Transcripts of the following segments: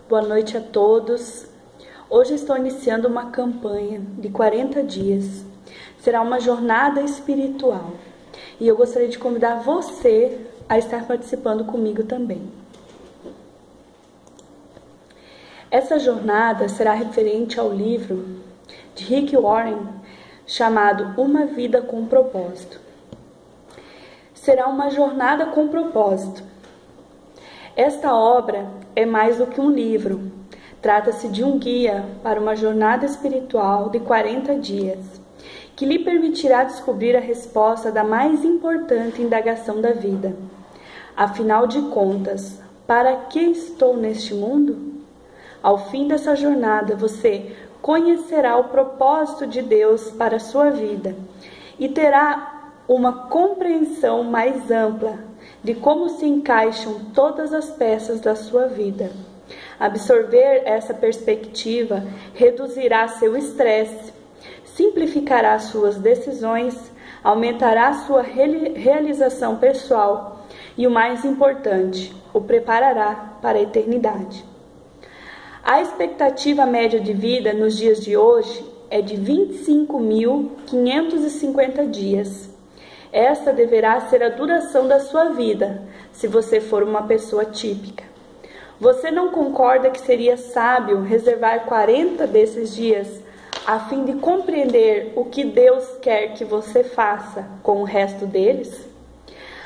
Boa noite a todos. Hoje estou iniciando uma campanha de 40 dias. Será uma jornada espiritual. E eu gostaria de convidar você a estar participando comigo também. Essa jornada será referente ao livro de Rick Warren, chamado Uma Vida com Propósito. Será uma jornada com propósito. Esta obra é mais do que um livro. Trata-se de um guia para uma jornada espiritual de 40 dias, que lhe permitirá descobrir a resposta da mais importante indagação da vida. Afinal de contas, para que estou neste mundo? Ao fim dessa jornada, você conhecerá o propósito de Deus para a sua vida e terá uma compreensão mais ampla de como se encaixam todas as peças da sua vida. Absorver essa perspectiva reduzirá seu estresse, simplificará suas decisões, aumentará sua realização pessoal e, o mais importante, o preparará para a eternidade. A expectativa média de vida nos dias de hoje é de 25.550 dias. Esta deverá ser a duração da sua vida, se você for uma pessoa típica. Você não concorda que seria sábio reservar 40 desses dias a fim de compreender o que Deus quer que você faça com o resto deles?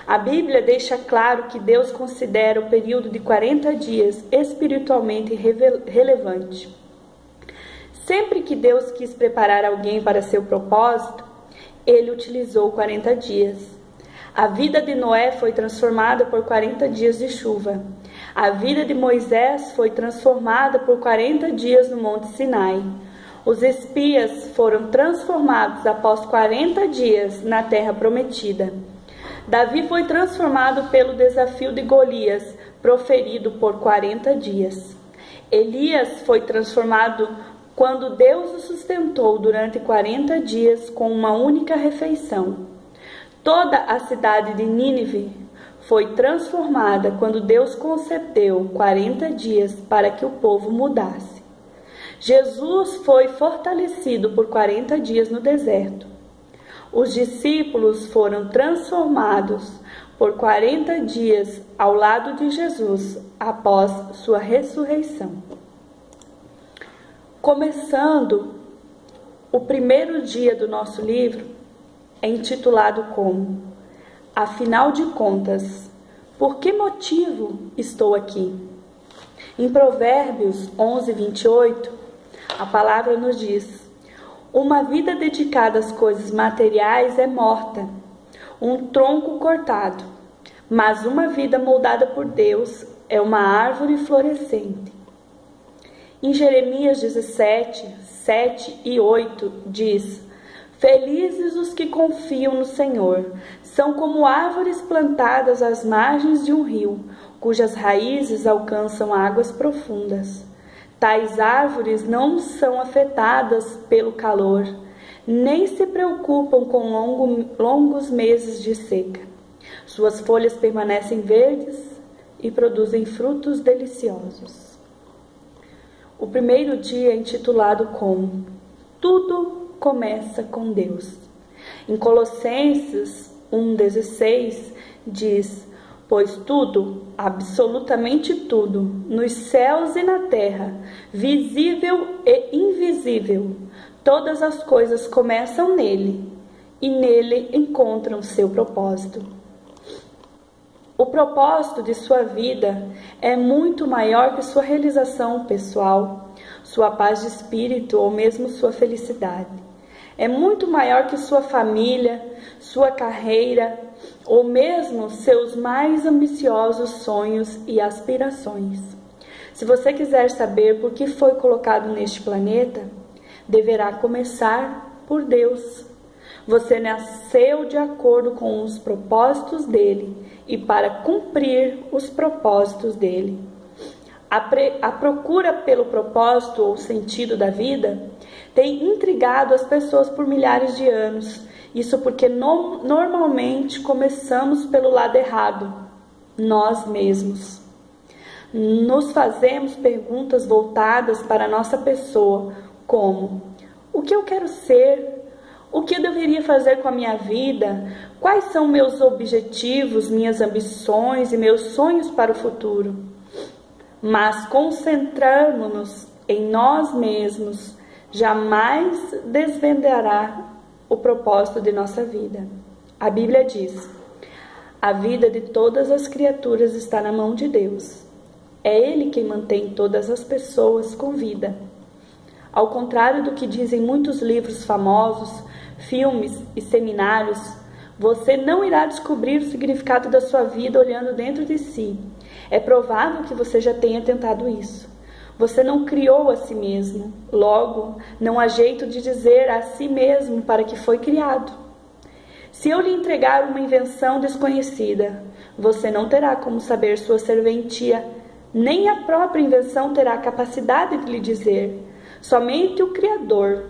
A Bíblia deixa claro que Deus considera o período de 40 dias espiritualmente relevante. Sempre que Deus quis preparar alguém para seu propósito, Ele utilizou 40 dias. A vida de Noé foi transformada por 40 dias de chuva. A vida de Moisés foi transformada por 40 dias no Monte Sinai. Os espias foram transformados após 40 dias na Terra Prometida. Davi foi transformado pelo desafio de Golias, proferido por 40 dias. Elias foi transformado quando Deus o sustentou durante 40 dias com uma única refeição. Toda a cidade de Nínive foi transformada quando Deus concedeu 40 dias para que o povo mudasse. Jesus foi fortalecido por 40 dias no deserto. Os discípulos foram transformados por 40 dias ao lado de Jesus após sua ressurreição. Começando, o primeiro dia do nosso livro é intitulado como Afinal de contas, por que motivo estou aqui? Em Provérbios 11, 28, a palavra nos diz: uma vida dedicada às coisas materiais é morta, um tronco cortado, mas uma vida moldada por Deus é uma árvore florescente. Em Jeremias 17, 7 e 8 diz: felizes os que confiam no Senhor, são como árvores plantadas às margens de um rio, cujas raízes alcançam águas profundas. Tais árvores não são afetadas pelo calor, nem se preocupam com longos meses de seca. Suas folhas permanecem verdes e produzem frutos deliciosos. O primeiro dia é intitulado como Tudo começa com Deus. Em Colossenses 1,16 diz: pois tudo, absolutamente tudo, nos céus e na terra, visível e invisível, todas as coisas começam nele, e nele encontram seu propósito. O propósito de sua vida é muito maior que sua realização pessoal, sua paz de espírito ou mesmo sua felicidade. É muito maior que sua família, sua carreira ou mesmo seus mais ambiciosos sonhos e aspirações. Se você quiser saber por que foi colocado neste planeta, deverá começar por Deus. Você nasceu de acordo com os propósitos dele e para cumprir os propósitos dele. A procura pelo propósito ou sentido da vida tem intrigado as pessoas por milhares de anos. Isso porque normalmente começamos pelo lado errado, nós mesmos. nos fazemos perguntas voltadas para a nossa pessoa, como: o que eu quero ser? O que eu deveria fazer com a minha vida? Quais são meus objetivos, minhas ambições e meus sonhos para o futuro? Mas concentrarmos-nos em nós mesmos jamais desvendará o propósito de nossa vida. A Bíblia diz: a vida de todas as criaturas está na mão de Deus. É Ele quem mantém todas as pessoas com vida. Ao contrário do que dizem muitos livros famosos, filmes e seminários, você não irá descobrir o significado da sua vida olhando dentro de si. É provável que você já tenha tentado isso. Você não criou a si mesmo, logo, não há jeito de dizer a si mesmo para que foi criado. Se eu lhe entregar uma invenção desconhecida, você não terá como saber sua serventia, nem a própria invenção terá a capacidade de lhe dizer. Somente o Criador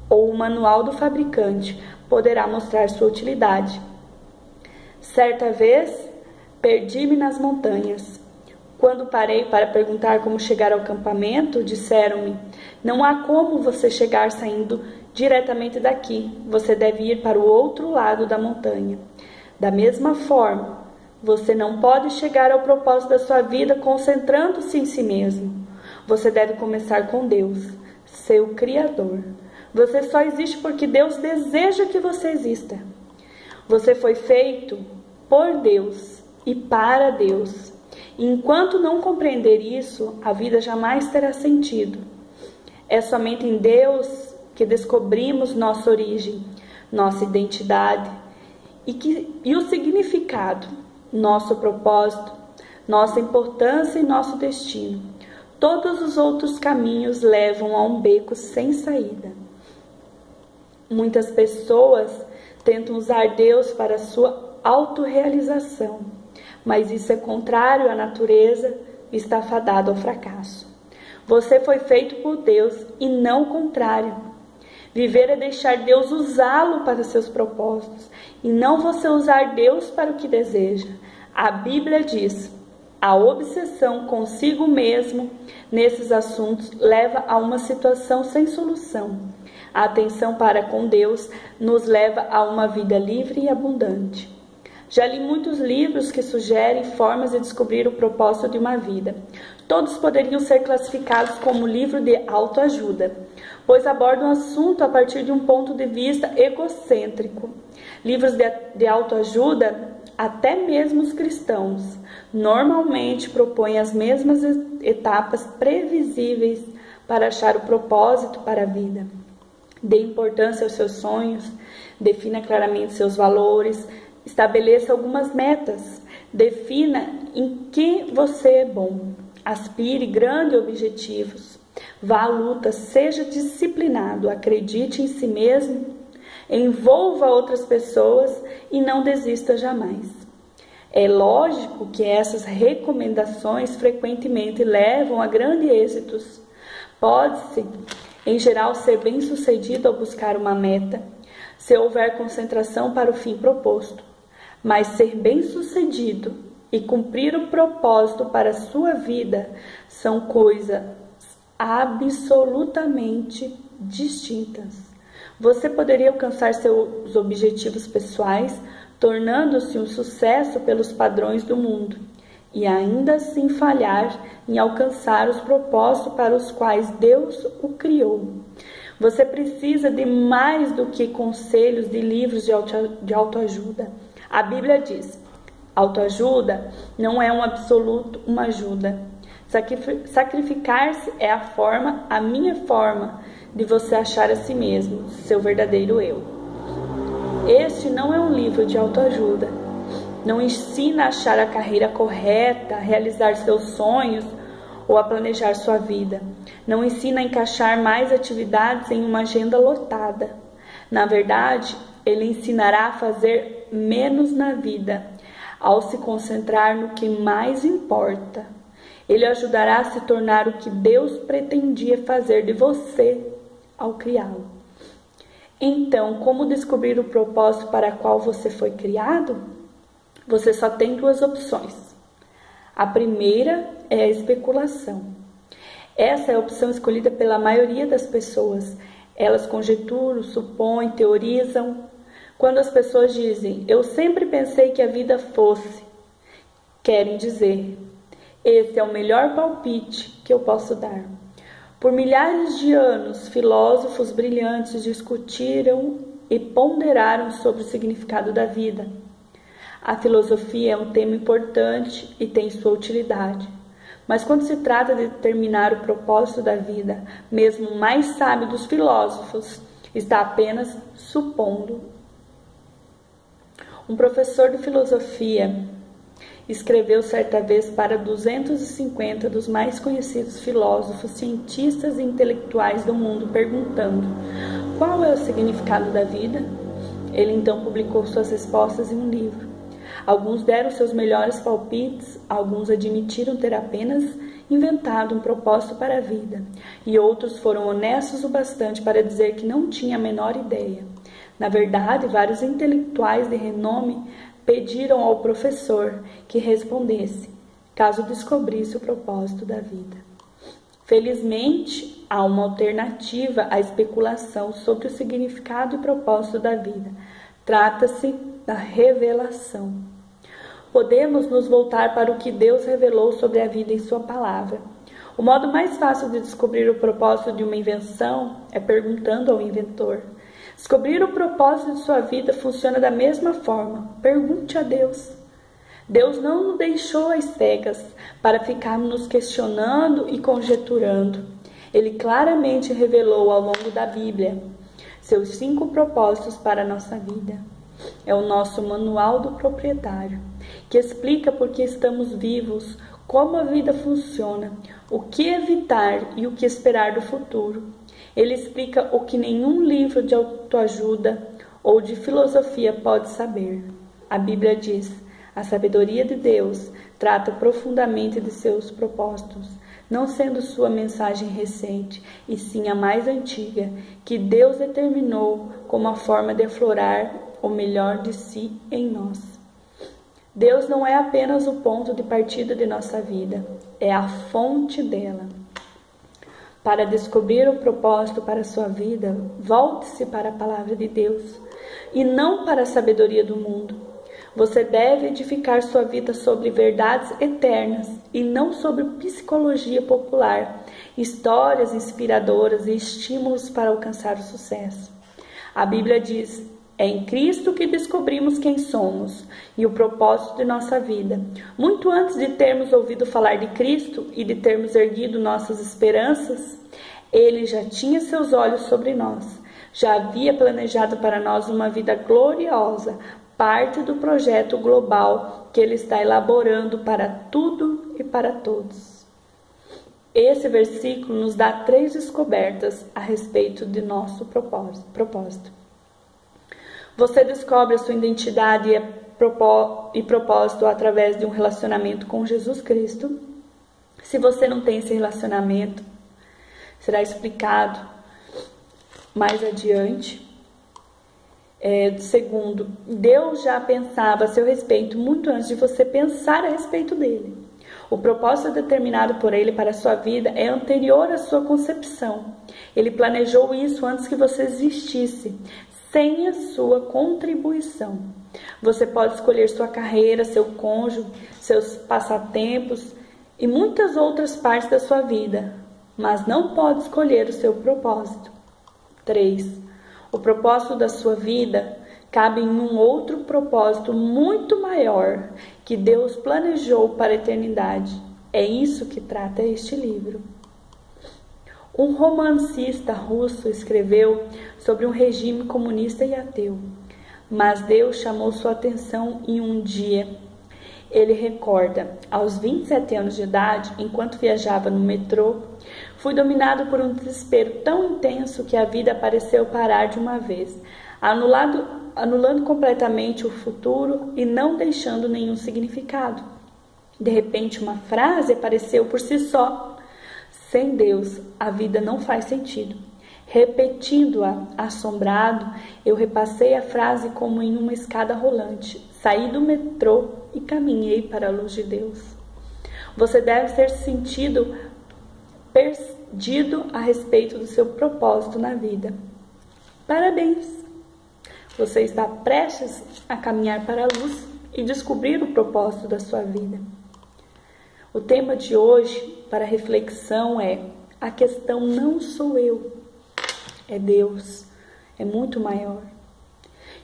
ou o manual do fabricante poderá mostrar sua utilidade. Certa vez, perdi-me nas montanhas. Quando parei para perguntar como chegar ao acampamento, disseram-me: não há como você chegar saindo diretamente daqui. Você deve ir para o outro lado da montanha. Da mesma forma, você não pode chegar ao propósito da sua vida concentrando-se em si mesmo. Você deve começar com Deus, seu Criador. Você só existe porque Deus deseja que você exista. Você foi feito por Deus e para Deus. E enquanto não compreender isso, a vida jamais terá sentido. É somente em Deus que descobrimos nossa origem, nossa identidade e o significado, nosso propósito, nossa importância e nosso destino. Todos os outros caminhos levam a um beco sem saída. Muitas pessoas tentam usar Deus para sua autorrealização, mas isso é contrário à natureza e está fadado ao fracasso. Você foi feito por Deus e não o contrário. Viver é deixar Deus usá-lo para seus propósitos e não você usar Deus para o que deseja. A Bíblia diz: a obsessão consigo mesmo nesses assuntos leva a uma situação sem solução. A atenção para com Deus nos leva a uma vida livre e abundante. Já li muitos livros que sugerem formas de descobrir o propósito de uma vida. Todos poderiam ser classificados como livro de autoajuda, pois abordam o assunto a partir de um ponto de vista egocêntrico. Livros de autoajuda, até mesmo os cristãos, normalmente propõem as mesmas etapas previsíveis para achar o propósito para a vida. Dê importância aos seus sonhos, defina claramente seus valores, estabeleça algumas metas, defina em que você é bom, aspire grandes objetivos, vá à luta, seja disciplinado, acredite em si mesmo, envolva outras pessoas e não desista jamais. É lógico que essas recomendações frequentemente levam a grandes êxitos. Pode-se, em geral, ser bem-sucedido ao buscar uma meta, se houver concentração para o fim proposto. Mas ser bem-sucedido e cumprir o propósito para a sua vida são coisas absolutamente distintas. Você poderia alcançar seus objetivos pessoais, tornando-se um sucesso pelos padrões do mundo, e ainda assim falhar em alcançar os propósitos para os quais Deus o criou. Você precisa de mais do que conselhos de livros de autoajuda. A Bíblia diz: autoajuda não é um absoluto, uma ajuda. Sacrificar-se é a minha forma de você achar a si mesmo, seu verdadeiro eu. Este não é um livro de autoajuda. Não ensina a achar a carreira correta, a realizar seus sonhos ou a planejar sua vida. Não ensina a encaixar mais atividades em uma agenda lotada. Na verdade, ele ensinará a fazer menos na vida, ao se concentrar no que mais importa. Ele ajudará a se tornar o que Deus pretendia fazer de você ao criá-lo. Então, como descobrir o propósito para o qual você foi criado? Você só tem duas opções: A primeira é a especulação. Essa é a opção escolhida pela maioria das pessoas. Elas conjecturam, supõem, teorizam. Quando as pessoas dizem, eu sempre pensei que a vida fosse, querem dizer, esse é o melhor palpite que eu posso dar. Por milhares de anos, filósofos brilhantes discutiram e ponderaram sobre o significado da vida. A filosofia é um tema importante e tem sua utilidade. Mas quando se trata de determinar o propósito da vida, mesmo o mais sábio dos filósofos está apenas supondo. Um professor de filosofia escreveu certa vez para 250 dos mais conhecidos filósofos, cientistas e intelectuais do mundo, perguntando: qual é o significado da vida? Ele então publicou suas respostas em um livro. Alguns deram seus melhores palpites, alguns admitiram ter apenas inventado um propósito para a vida, e outros foram honestos o bastante para dizer que não tinha a menor ideia. Na verdade, vários intelectuais de renome pediram ao professor que respondesse, caso descobrisse o propósito da vida. Felizmente, há uma alternativa à especulação sobre o significado e propósito da vida. Trata-se da revelação. Podemos nos voltar para o que Deus revelou sobre a vida em sua palavra. O modo mais fácil de descobrir o propósito de uma invenção é perguntando ao inventor. Descobrir o propósito de sua vida funciona da mesma forma. Pergunte a Deus. Deus não nos deixou às cegas para ficarmos nos questionando e conjecturando. Ele claramente revelou ao longo da Bíblia seus 5 propósitos para a nossa vida. É o nosso manual do proprietário, que explica por que estamos vivos, como a vida funciona, o que evitar e o que esperar do futuro. Ele explica o que nenhum livro de autoajuda ou de filosofia pode saber. A Bíblia diz: a sabedoria de Deus trata profundamente de seus propósitos, não sendo sua mensagem recente, e sim a mais antiga, que Deus determinou como a forma de aflorar o melhor de si em nós. Deus não é apenas o ponto de partida de nossa vida, é a fonte dela. Para descobrir o propósito para a sua vida, volte-se para a palavra de Deus e não para a sabedoria do mundo. Você deve edificar sua vida sobre verdades eternas e não sobre psicologia popular, histórias inspiradoras e estímulos para alcançar o sucesso. A Bíblia diz: é em Cristo que descobrimos quem somos e o propósito de nossa vida. Muito antes de termos ouvido falar de Cristo e de termos erguido nossas esperanças, Ele já tinha seus olhos sobre nós. Já havia planejado para nós uma vida gloriosa, parte do projeto global que Ele está elaborando para tudo e para todos. Esse versículo nos dá 3 descobertas a respeito de nosso propósito. Você descobre a sua identidade e propósito através de um relacionamento com Jesus Cristo. Se você não tem esse relacionamento, será explicado mais adiante. Segundo, Deus já pensava a seu respeito muito antes de você pensar a respeito dele. O propósito determinado por ele para a sua vida é anterior à sua concepção. Ele planejou isso antes que você existisse, sem a sua contribuição. Você pode escolher sua carreira, seu cônjuge, seus passatempos e muitas outras partes da sua vida, mas não pode escolher o seu propósito. 3. O propósito da sua vida cabe em um outro propósito muito maior que Deus planejou para a eternidade. É isso que trata este livro. Um romancista russo escreveu sobre um regime comunista e ateu, mas Deus chamou sua atenção em um dia. Ele recorda: aos 27 anos de idade, enquanto viajava no metrô, fui dominado por um desespero tão intenso que a vida pareceu parar de uma vez, anulando completamente o futuro e não deixando nenhum significado. De repente, uma frase apareceu por si só: sem Deus, a vida não faz sentido. Repetindo-a, assombrado, eu repassei a frase como em uma escada rolante. Saí do metrô e caminhei para a luz de Deus. Você deve ter se sentido perdido a respeito do seu propósito na vida. Parabéns! Você está prestes a caminhar para a luz e descobrir o propósito da sua vida. O tema de hoje para reflexão é: a questão não sou eu, é Deus, é muito maior.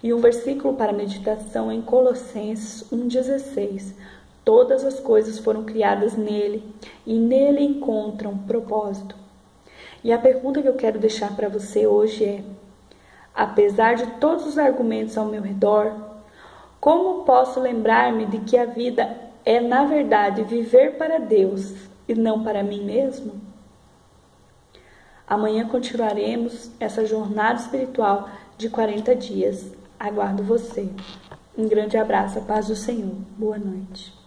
E um versículo para meditação em Colossenses 1,16. Todas as coisas foram criadas nele e nele encontram propósito. E a pergunta que eu quero deixar para você hoje é: apesar de todos os argumentos ao meu redor, como posso lembrar-me de que a vida é, na verdade, viver para Deus e não para mim mesmo? Amanhã continuaremos essa jornada espiritual de 40 dias. Aguardo você. Um grande abraço, a paz do Senhor. Boa noite.